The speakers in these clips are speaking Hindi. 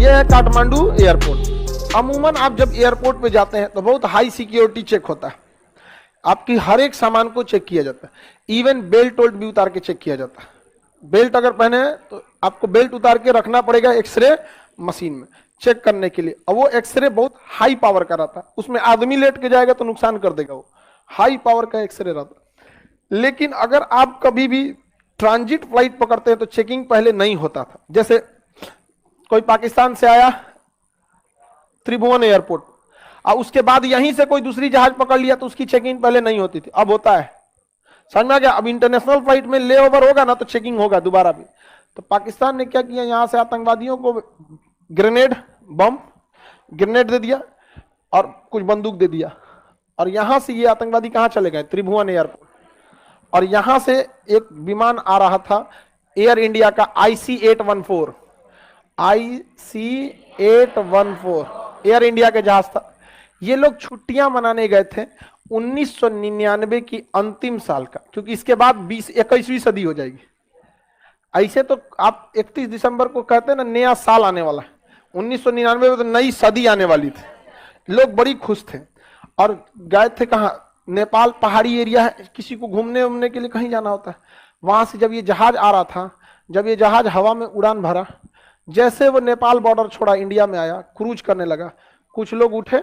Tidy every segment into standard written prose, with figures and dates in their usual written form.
ये है काठमांडू एयरपोर्ट। अमूमन आप जब एयरपोर्ट पे जाते हैं तो बहुत हाई सिक्योरिटी चेक होता है, आपकी हर एक सामान को चेक किया जाता है, इवन बेल्ट वोल्ट भी उतार के चेक किया जाता है। बेल्ट अगर पहने हैं तो आपको बेल्ट उतार के रखना पड़ेगा एक्सरे मशीन में चेक करने के लिए, और वो एक्सरे बहुत हाई पावर का रहता है, उसमें आदमी लेट के जाएगा तो नुकसान कर देगा, वो हाई पावर का एक्सरे रहता है। लेकिन अगर आप कभी भी ट्रांजिट फ्लाइट पकड़ते हैं तो चेकिंग पहले नहीं होता था। जैसे कोई पाकिस्तान से आया त्रिभुवन एयरपोर्ट, और उसके बाद यहीं से कोई दूसरी जहाज पकड़ लिया तो उसकी चेकिंग पहले नहीं होती थी, अब होता है। समझ में आ गया? अब इंटरनेशनल फ्लाइट में ले ओवर होगा ना तो चेकिंग होगा दोबारा भी। तो पाकिस्तान ने क्या किया, यहां से आतंकवादियों को ग्रेनेड बम ग्रेनेड दे दिया और कुछ बंदूक दे दिया, और यहां से ये आतंकवादी कहां चले गए, त्रिभुवन एयरपोर्ट। और यहां से एक विमान आ रहा था एयर इंडिया का IC-814 एयर इंडिया के जहाज था। ये लोग छुट्टियां मनाने गए थे 1999 की अंतिम साल का, क्योंकि इसके बाद 21वीं सदी हो जाएगी। ऐसे तो आप 31 दिसंबर को कहते हैं ना नया साल आने वाला है, 1999 में तो नई सदी आने वाली थी। लोग बड़ी खुश थे और गए थे कहाँ, नेपाल पहाड़ी एरिया है, किसी को घूमने उमने के लिए कहीं जाना होता है। वहां से जब ये जहाज आ रहा था, जब ये जहाज हवा में उड़ान भरा, जैसे वो नेपाल बॉर्डर छोड़ा इंडिया में आया, क्रूज करने लगा, कुछ लोग उठे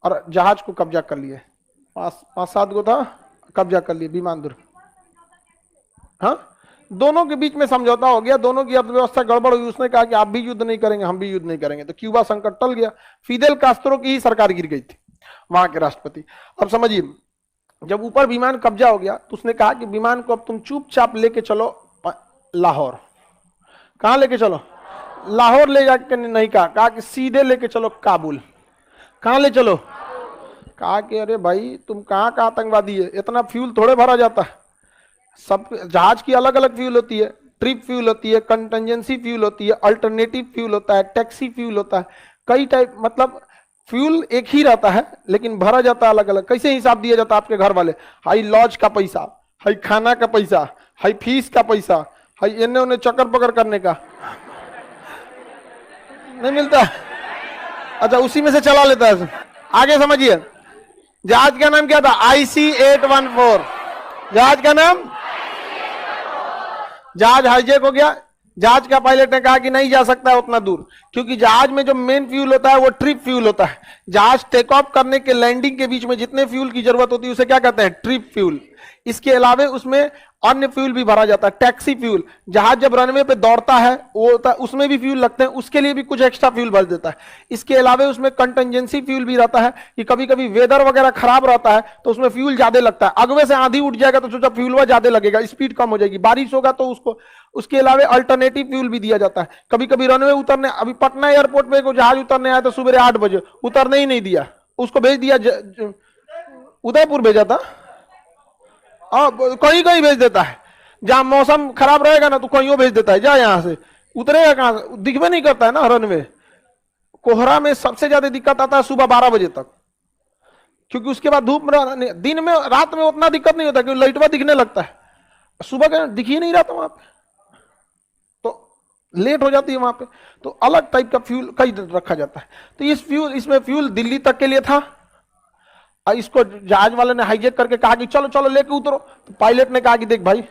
और जहाज को कब्जा कर लिए। 5-7 गो था, कब्जा कर लिए विमान दुर्ग। हाँ, दोनों के बीच में समझौता हो गया, दोनों की अर्थव्यवस्था गड़बड़ हुई। उसने कहा कि आप भी युद्ध नहीं करेंगे, हम भी युद्ध नहीं करेंगे, तो क्यूबा संकट टल गया। फिदेल कास्त्रो की ही सरकार गिर गई थी, वहां के राष्ट्रपति। अब समझिए, जब ऊपर विमान कब्जा हो गया तो उसने कहा कि विमान को अब तुम चुपचाप लेके चलो लाहौर। कहां लेके चलो? लाहौर ले जाके नहीं कहा कि सीधे लेके चलो काबुल। कहां ले चलो? कहा कि अरे भाई तुम कहां का आतंकवादी है, इतना फ्यूल थोड़े भरा जाता है। सब जहाज की अलग अलग फ्यूल होती है, ट्रिप फ्यूल होती है, कंटिजेंसी फ्यूल होती है, अल्टरनेटिव फ्यूल होता है, टैक्सी फ्यूल होता है, कई टाइप, मतलब फ्यूल एक ही रहता है लेकिन भरा जाता है अलग अलग। कैसे हिसाब दिया जाता है आपके घर वाले? हाई लॉज का पैसा, हाई खाना का पैसा, हाई फीस का पैसा, हाई इन्हें उन्हें चक्कर पकड़ करने का नहीं मिलता। अच्छा, उसी में से चला लेता है। आगे समझिए, जहाज का नाम क्या था? IC-814। जहाज का नाम, जहाज हाईजैक हो गया। जहाज का पायलट ने कहा कि नहीं जा सकता है उतना दूर, क्योंकि जहाज में जो मेन फ्यूल होता है वो ट्रिप फ्यूल होता है। जहाज टेक ऑफ करने के लैंडिंग के बीच में जितने फ्यूल की जरूरत होती है उसे क्या कहते हैं? Trip fuel. इसके अलावा उसमें अन्य फ्यूल भी भरा जाता है, टैक्सी फ्यूल। जहाज जब रनवे पे दौड़ता है वो होता है, उसमें भी फ्यूल लगते हैं, उसके लिए भी कुछ एक्स्ट्रा फ्यूल भर देता है। इसके अलावा उसमें कंटिजेंसी फ्यूल भी रहता है कि कभी कभी वेदर वगैरह खराब रहता है तो उसमें फ्यूल ज्यादा लगता है। अगवे से आंधी उठ जाएगा तो सोचा फ्यूल ज्यादा लगेगा, स्पीड कम हो जाएगी। बारिश होगा तो उसको, उसके अलावा अल्टरनेटिव फ्यूल भी दिया जाता है। कभी कभी रनवे उतरने, अभी पटना एयरपोर्ट पे को जहाज उतरने आया तो सुबह 8 बजे उतरने ही नहीं दिया, उसको भेज दिया उदयपुर भेजा था। कहीं कहीं भेज देता है, जहां मौसम खराब रहेगा ना तो कहीं भेज देता है, जा यहां से उतरेगा कहां से, दिखबे नहीं करता है ना रनवे। कोहरा में सबसे ज्यादा दिक्कत आता है सुबह 12 बजे तक, क्योंकि उसके बाद धूप में, दिन में रात में उतना दिक्कत नहीं होता क्योंकि लाइटवा दिखने लगता है, सुबह का दिख ही नहीं रहा था वहां पे, तो लेट हो जाती है वहां पे। तो अलग टाइप का फ्यूल कई रखा जाता है। तो इस फ्यूल, इसमें फ्यूल दिल्ली तक के लिए था। इसको जहाज वाले ने हाईजैक करके कहा कि चलो चलो लेके उतरो, तो पायलट ने कहा कि देख भाई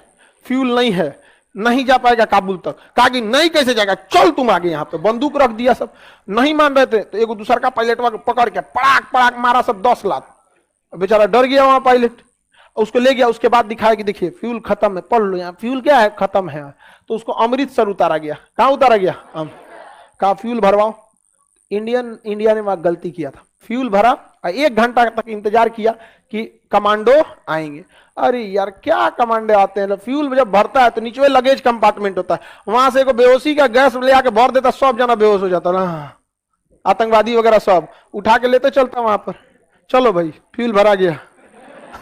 फ्यूल नहीं है, नहीं जा पाएगा काबुल तक। कहा कि नहीं कैसे जाएगा, चल तुम आगे। यहाँ पे बंदूक रख दिया, सब नहीं मान रहे थे। तो एक दूसरा का पायलट पकड़ के पड़ाक पड़ाक मारा, सब 10 लाख। बेचारा डर गया वहां पायलट, उसको ले गया। उसके बाद दिखाया कि देखिए फ्यूल खत्म है, पढ़ लो यहाँ फ्यूल क्या है, खत्म है। तो उसको अमृतसर उतारा गया। कहाँ उतारा गया? कहा फ्यूल भरवाओ। इंडिया ने वहां गलती किया था, फ्यूल भरा, 1 घंटा तक इंतजार किया कि कमांडो आएंगे। अरे यार क्या कमांडो आते हैं? फ्यूल जब भरता है तो नीचे लगेज कंपार्टमेंट होता है, वहां से बेहोशी का गैस ले आके भर देता, सब जना बेहोश हो जाता ना, आतंकवादी वगैरह सब उठा के लेते चलता वहां पर। चलो भाई फ्यूल भरा गया।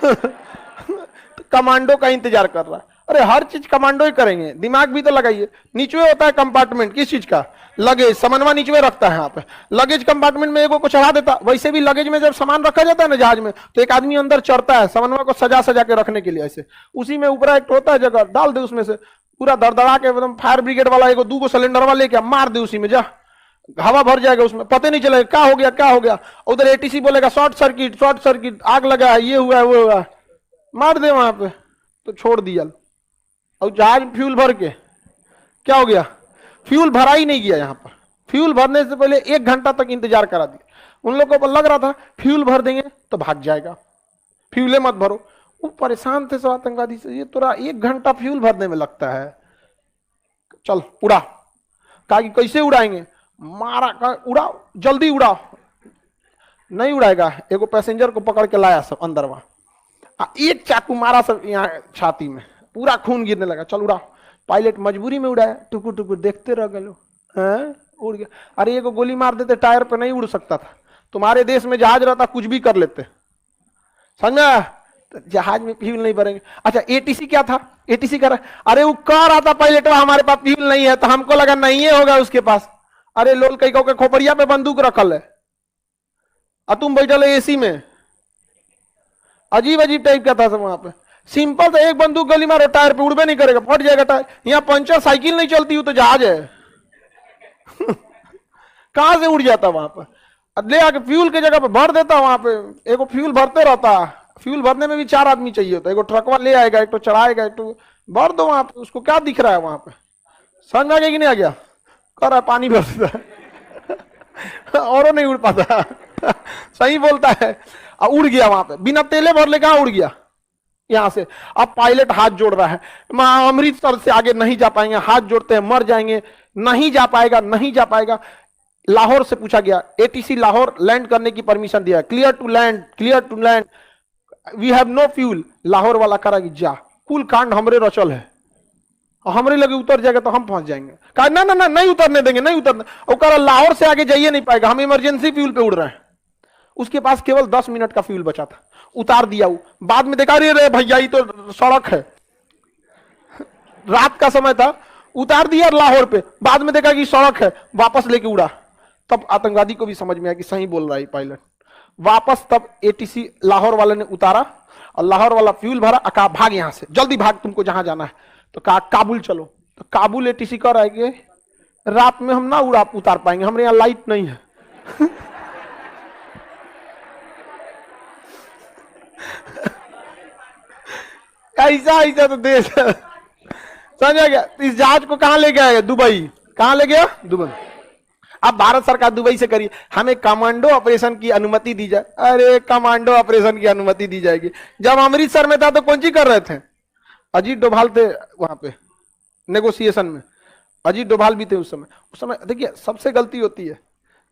तो कमांडो का इंतजार कर रहा है। अरे हर चीज कमांडो ही करेंगे, दिमाग भी तो लगाइए। नीचे होता है कंपार्टमेंट, किस चीज का? लगेज। समन्वय नीचे रखता है यहाँ पे, लगेज कंपार्टमेंट में एगो को चढ़ा देता। वैसे भी लगेज में जब सामान रखा जाता है ना जहाज में, तो एक आदमी अंदर चढ़ता है समन्वय को सजा सजा के रखने के लिए। ऐसे उसी में ऊपर एक होता है जगह, डाल दे उसमें से पूरा दरदरा के एकदम। फायर ब्रिगेड वाला एगो 2 सिलेंडर वाला लेके मार दे उसी में, जा हवा भर जाएगा उसमें, पता नहीं चलेगा क्या हो गया क्या हो गया। उधर एटीसी बोलेगा शॉर्ट सर्किट, आग लगा है, ये हुआ है वो हुआ, मार दे वहां पे। तो छोड़ दिया। और जहाज फ्यूल भर के क्या हो गया, फ्यूल भरा ही नहीं गया। यहाँ पर फ्यूल भरने से पहले 1 घंटा तक इंतजार करा दिया। उन लोगों को लग रहा था फ्यूल भर देंगे तो भाग जाएगा, फ्यूले मत भरो। वो परेशान थे सब आतंकवादी से, ये तोरा 1 घंटा फ्यूल भरने में लगता है, चल उड़ा। कहा कि कैसे उड़ाएंगे, मारा, कहा उड़ाओ जल्दी उड़ाओ। नहीं उड़ाएगा, एगो पैसेंजर को पकड़ के लाया सब अंदर, वहां एक चाकू मारा सब यहाँ छाती में, पूरा खून गिरने लगा। चल उड़ाओ। पायलट मजबूरी में उड़ाया, टुकुर टुकुर देखते रह गए, उड़ गया। अरे एगो गोली मार देते टायर पे नहीं उड़ सकता था। तुम्हारे देश में जहाज रहता कुछ भी कर लेते, समझा। तो जहाज में फ्यूल नहीं भरेंगे। अच्छा एटीसी क्या था, एटीसी कर रहा, अरे वो कह रहा था पायलट हमारे पास फ्यूल नहीं है, तो हमको लगा नहीं है होगा उसके पास। अरे लोल कई के खोपड़िया पे बंदूक रखल है और तुम बैठल है एसी में। अजीब अजीब टाइप का था सब वहां पे। सिंपल था, एक बंदूक गोली मारो टायर पे, उड़बे नहीं करेगा, फट जाएगा टायर। यहाँ पंचर साइकिल नहीं चलती, हो तो जहाज है कहां से उड़ जाता वहां पर। ले आके फ्यूल की जगह पे भर देता वहां पे। एगो फ्यूल भरते रहता, फ्यूल भरने में भी 4 आदमी चाहिए होता। एगो ट्रकवा ले आएगा, एक तो चढ़ाएगा, एक तो भर दो वहां पे। उसको क्या दिख रहा है वहां पे, समझ में आ गया कि नहीं आ गया। कर रहा पानी भर देता और नहीं उड़ पाता सही बोलता है। उड़ गया वहां पे, बिना तेले भर ले कहां उड़ गया यहां से। अब पायलट हाथ जोड़ रहा है, अमृतसर से आगे नहीं जा पाएंगे, हाथ जोड़ते हैं, मर जाएंगे, नहीं जा पाएगा, नहीं जा पाएगा। लाहौर से पूछा गया, एटीसी लाहौर लैंड करने की परमिशन दिया, clear to land, clear to land, we have no fuel. Lahore वाला करा कि जा, कुल कांड हमरे रचल है, हमरे लगे उतर जाएगा तो हम फंस जाएंगे। कहा ना ना ना नहीं उतरने देंगे, नहीं उतरने। और कहा लाहौर से आगे जाइए नहीं पाएगा, हम इमरजेंसी फ्यूल पे उड़ रहे हैं। उसके पास केवल 10 मिनट का फ्यूल बचा था, उतार दिया वो। बाद में देखा रे भैया ये तो सड़क है, रात का समय था, उतार दिया लाहौर पे। बाद में देखा कि सड़क है, वापस लेके उड़ा। तब आतंकवादी को भी समझ में आया कि सही बोल रहा है पायलट। वापस तब एटीसी लाहौर वाले ने उतारा और लाहौर वाला फ्यूल भरा, कहा भाग यहां से, जल्दी भाग, तुमको जहां जाना है। तो कहा काबुल चलो। तो काबुल एटीसी कह रहा है कि रात में हम ना उतार पाएंगे, हमारे यहाँ लाइट नहीं है ऐसा ऐसा तो देश समझा गया। इस जहाज को कहां ले गया, दुबई। कहां ले गया, दुबई। अब भारत सरकार दुबई से करिए, हमें कमांडो ऑपरेशन की अनुमति दी जाए। अरे कमांडो ऑपरेशन की अनुमति दी जाएगी। जब अमृतसर में था तो कौन सी कर रहे थे, अजीत डोभाल थे वहां पे नेगोशिएशन में, अजीत डोभाल भी थे उस समय। उस समय देखिए सबसे गलती होती है,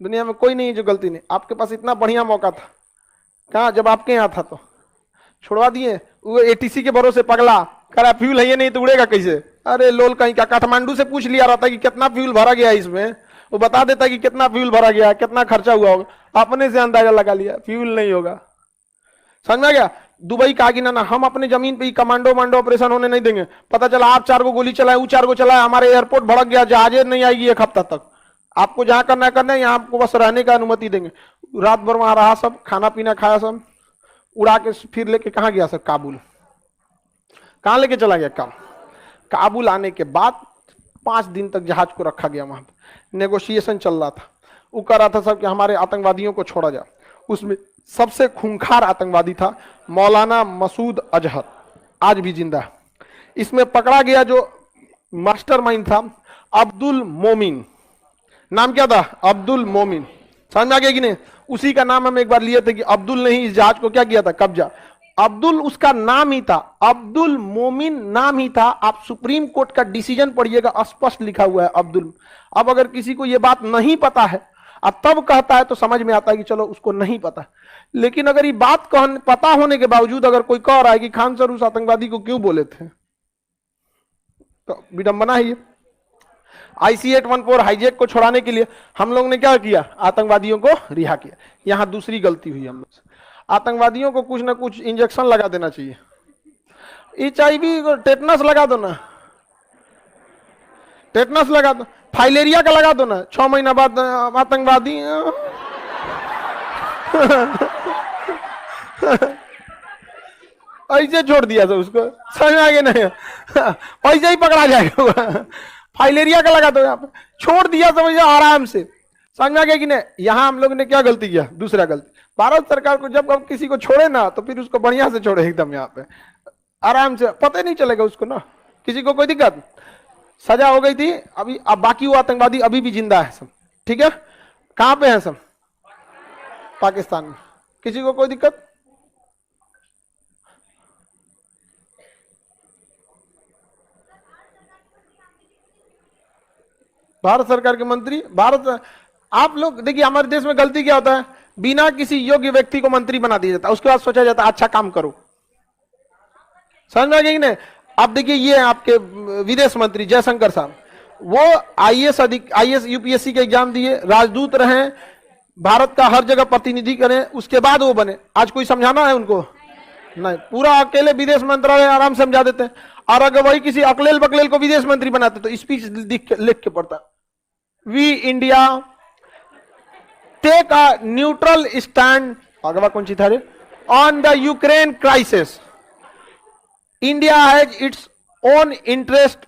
दुनिया में कोई नहीं है जो गलती नहीं। आपके पास इतना बढ़िया मौका था, कहा जब आपके यहाँ था तो छुड़वा दिए। वो एटीसी के भरोसे पगला, करा फ्यूल है नहीं तो उड़ेगा कैसे। अरे लोल कहीं का, काठमांडू से पूछ लिया रहता कि कितना फ्यूल भरा गया इसमें, वो बता देता कि कितना फ्यूल भरा गया, कितना खर्चा हुआ होगा। अपने से अंदाजा लगा लिया, फ्यूल नहीं होगा। समझ में आ गया। दुबई कहा कि ना ना हम अपने जमीन पे ही कमांडो ऑपरेशन होने नहीं देंगे। पता चला आप 4 को गोली चलाए, वो 4 को चलाए, हमारे एयरपोर्ट भड़क गया, जहाजें नहीं आएगी 1 हफ्ता तक। आपको जहां करना है, यहाँ आपको बस रहने का अनुमति देंगे। रात भर वहां रहा, सब खाना पीना खाया, सब उड़ा के फिर लेके कहा गया सर, काबुल। कहां लेके चला गया, काबुल आने के बाद 5 दिन तक जहाज को रखा गया। वहां पर नेगोशिएशन चल रहा था। वो कह रहा था सब कि हमारे आतंकवादियों को छोड़ा जाए। उसमें सबसे खूंखार आतंकवादी था मौलाना मसूद अजहर, आज भी जिंदा है। इसमें पकड़ा गया जो मास्टरमाइंड था अब्दुल मोमिन, नाम क्या था, अब्दुल मोमिन। समझ में आ गया कि नहीं। उसी का नाम हम एक बार लिए थे कि अब्दुल ने ही इस जहाज को क्या किया था, कब्जा। अब्दुल उसका नाम ही था, अब्दुल मोमिन नाम ही था। आप सुप्रीम कोर्ट का डिसीजन पढ़िएगा, स्पष्ट लिखा हुआ है अब्दुल। अब अगर किसी को यह बात नहीं पता है और तब कहता है तो समझ में आता है कि चलो उसको नहीं पता। लेकिन अगर ये बात पता होने के बावजूद अगर कोई कह रहा है कि खान सर उस आतंकवादी को क्यों बोले थे, तो विडंबना है ये। IC-814 हाईजैक को छुड़ाने के लिए हम लोग ने क्या किया, आतंकवादियों को रिहा किया। यहां दूसरी गलती हुई हम लोग से। आतंकवादियों को कुछ ना कुछ इंजेक्शन लगा देना चाहिए। HIV टेटनस लगा दो ना, टेटनस लगा दो, फाइलेरिया का लगा दो ना, 6 महीना बाद आतंकवादी ऐसे छोड़ दिया था उसको, समझ में आगे नहीं पैसे ही पकड़ा जाएगा। फाइलेरिया का लगा दो, यहाँ पे छोड़ दिया, समझ आराम से। समझ में आ गया कि नहीं। यहां हम लोग ने क्या गलती किया, दूसरा गलती, भारत सरकार को जब अब किसी को छोड़े ना तो फिर उसको बढ़िया से छोड़े, एकदम यहाँ पे आराम से, पता ही नहीं चलेगा उसको ना, किसी को कोई दिक्कत, सजा हो गई थी अभी, अब बाकी वो आतंकवादी अभी भी जिंदा है सब, ठीक है। कहां पे है सब, पाकिस्तान में, किसी को कोई दिक्कत। भारत सरकार के मंत्री, भारत, आप लोग देखिए हमारे देश में गलती क्या होता है, बिना किसी योग्य व्यक्ति को मंत्री बना दिया जाता है, उसके बाद सोचा जाता है अच्छा काम करो, समझ में आ गया कि नहीं। अब देखिए ये आपके विदेश मंत्री जयशंकर साहब, वो आईएएस यूपीएससी के एग्जाम दिए, राजदूत रहे, भारत का हर जगह प्रतिनिधि करें, उसके बाद वो बने। आज कोई समझाना है उनको, नहीं, पूरा अकेले विदेश मंत्रालय आराम से समझा देते हैं। और अगर वही किसी अकलेल बकलेल को विदेश मंत्री बनाते तो स्पीच लिख के पढ़ता, we India take a neutral stand, अगवा कौन सी था रे, on the Ukraine crisis, India has its own interest,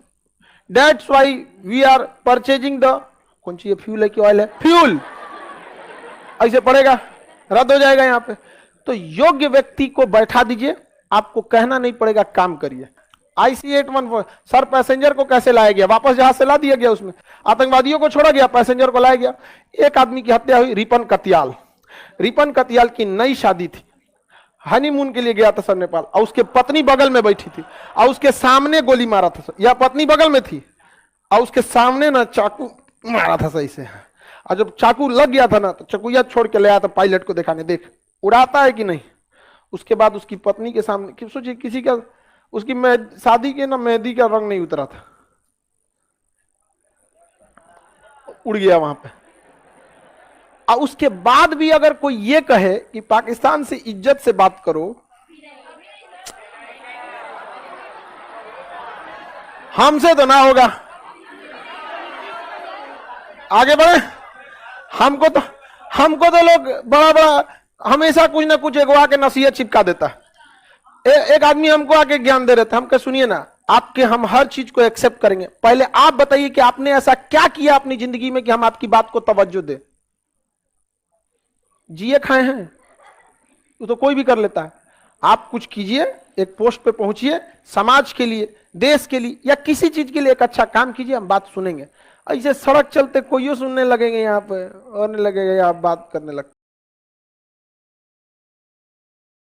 that's why we are purchasing the, कौन सी फ्यूल है कि ऑयल है, फ्यूल, ऐसे पड़ेगा, रद्द हो जाएगा यहां पे। तो योग्य व्यक्ति को बैठा दीजिए, आपको कहना नहीं पड़ेगा, काम करिए। IC-814 सर, पैसेंजर को कैसे लाया गया, वापस जहाज से ला दिया गया, उसमें आतंकवादियों को छोड़ा गया, पैसेंजर को लाया गया। एक आदमी की हत्या हुई, रिपन कतियाल, रिपन कतियाल की नई शादी थी, हनीमून के लिए गया था सर नेपाल, और उसके पत्नी बगल में बैठी थी, और उसके सामने गोली मारा था सर, या पत्नी बगल में थी और उसके सामने ना चाकू मारा था सही से, और जब चाकू लग गया था ना तो चकुया छोड़ के ले आया था पायलट को दिखाने, देख उड़ाता है कि नहीं। उसके बाद उसकी पत्नी के सामने, सोचिए किसी का, उसकी शादी के ना मेहंदी का रंग नहीं उतरा था, उड़ गया वहां पे। और उसके बाद भी अगर कोई ये कहे कि पाकिस्तान से इज्जत से बात करो, हमसे तो ना होगा, आगे बढ़े। हमको तो लोग बड़ा बड़ा हमेशा कुछ ना कुछ एक आके नसीहत चिपका देता है। एक आदमी हमको आके ज्ञान दे रहे थे, हम कह सुनिए ना, आपके हम हर चीज को एक्सेप्ट करेंगे, पहले आप बताइए कि आपने ऐसा क्या किया अपनी जिंदगी में कि हम आपकी बात को तवज्जो दे। जिए खाए हैं तो कोई भी कर लेता है, आप कुछ कीजिए, एक पोस्ट पे पहुंचिए, समाज के लिए, देश के लिए, या किसी चीज के लिए एक अच्छा काम कीजिए, हम बात सुनेंगे। ऐसे सड़क चलते कोई सुनने लगेंगे यहाँ पे, और लगेगा आप बात करने लगते।